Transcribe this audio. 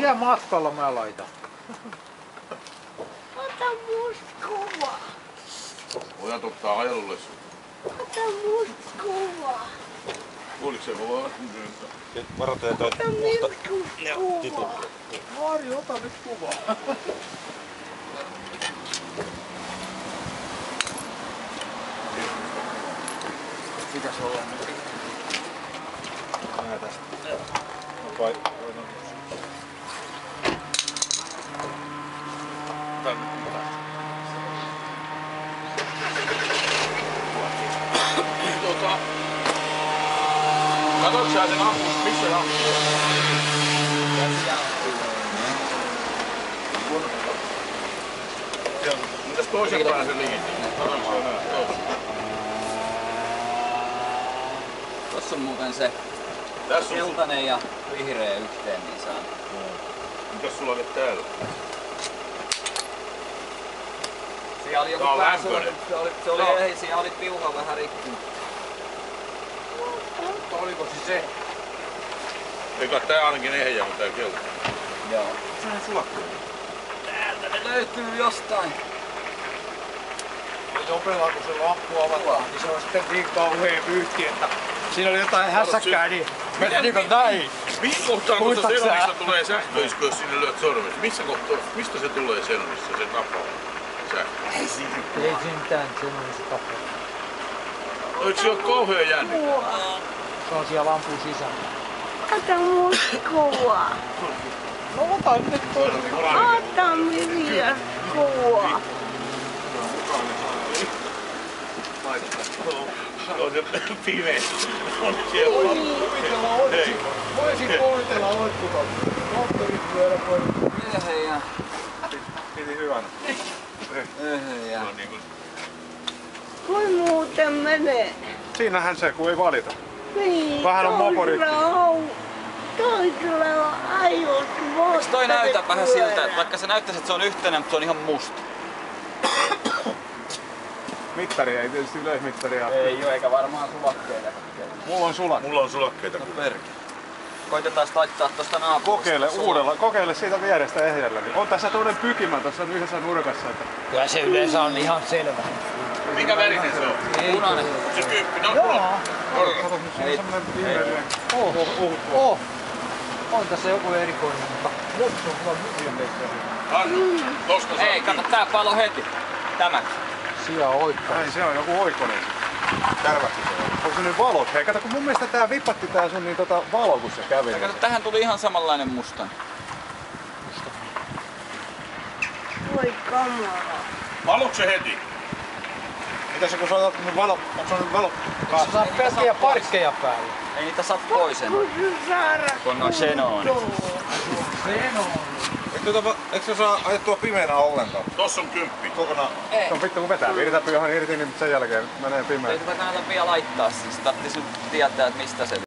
Jää matkalla mä laitan. Ota musta kuva. Pojat ottaa ajelulle sun. Ota musta kuva. Kuuliko se kova? Varataan toi Ota Mirkku kuva. Maari, ota nyt kuvaa. Mikäs ollaan nyt? Nää tästä. Vai Katotko sä sen ampun? Missä se ampuu? Mitäs toisen päähän se liittyy? Katotko sä nää? Tossa on muuten se keltainen ja vihreä yhteen, niin saa. Mitäs sulla oli täällä? Siellä oli joku Tää on päässä, lämpöinen. ei, siellä oli piuha vähän rikki. Oliko se? Eikä tää ainakin ehjää, mutta tää kelta. Joo. sehän sulakkaa? Täältä ne löytyy jostain. Nopealla kun se lamppu avataan, niin se on sitten niin kauhea vyyhti, että siinä oli jotain hässäkkää, niin meni niinku näin. Missä kohtaa tuosta Muistatko sä? selmistä tulee sähköisky, jos sinne lyöt sormesta? Missä kohtaa, mistä se tulee selmistä, se napaa sähkö? Ei siinä mitään semmoista tapaa. Oliko se ole kauhean jännittää? Se on siellä lampun sisällä. Ota musta kuva. No ota nyt toi. Ota Mirja kuva. On se pimeä. On siellä. Kuvitella oitsi. Voisin kuvitella oitkuta. Moottorit lyödä pois. Miehen ja... Piti hyvänä. Miehen ja... Voi muuten menee. Siinähän se, kun ei valita. Niin, Vähän on moporikki. toisella on aivot Eiks toi näytä vähän siltä, että vaikka se näyttäisi, että se on yhtenä, mutta se on ihan musta? Mittari ei tietysti yleismittaria. Ei oo, eikä varmaan sulakkeita. Mulla on sulak. Mulla on sulakkeita. No perkele. Koitetaan laittaa tosta naapurista. Kokeile siitä vierestä ehjällä. On tässä toinen pykimä tuossa yhdessä nurkassa. Että... Kyllä se yleensä on ihan selvä. Mikä värinen se on? Punainen. Se kymppi. No, Joo. Kato, nyt siinä on semmonen ihmeellinen. On tässä joku erikoinen, mutta musta on kyllä hyvin meistä. tosta saa. Ei, kato tää palo heti. Tämä. Sija oikka. Ai, se on joku oikonen. Kärväksi se on. Onko se nyt valot? Hei, kato kun mun mielestä tää vipatti tää sun niin valo kun se kävi. Ja kato, tähän tuli ihan samanlainen mustan. Voi kamala. Valuuko se heti? Mitä se kun sä otat mun valo? Onko se nyt valo? Sä saat pelkkiä parkkeja päälle. Ei niitä saa poisen. Kun saada Kun on xenoonit. Eikö se saa ajettua pimeänä ollenkaan? Tossa on kymppi. Kokonaan. Ei. Se on vittu kun vetää virtapyöhön irti, niin sen jälkeen menee pimeä. Ei tätä kannata vielä laittaa, siis tarvitsisi nyt tietää, että mistä se